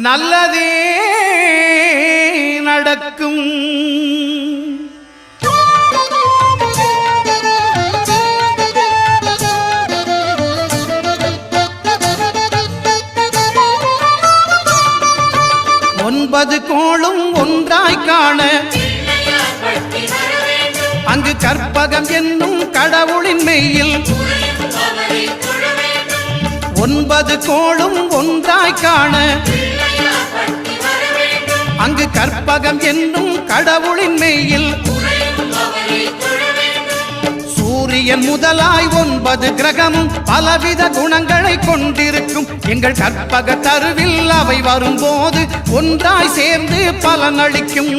நல்லதே நடக்கும். ஒன்பது கோளும் ஒன்றாய் காண அங்கு கற்பகம் என்னும் கடவுளின் மெய்யில் ஒன்பது கோளும் ஒன்றாய் காண அங்கு கற்பகம் என்னும் கடவுளின் மெய்யில் சூரியன் முதலாய் 9 கிரகமும் பலவித குணங்களை கொண்டிருக்கும். எங்கள் கற்பக தருவில் அவை வரும்போது ஒன்றாய் சேர்ந்து பலனளிக்கும்.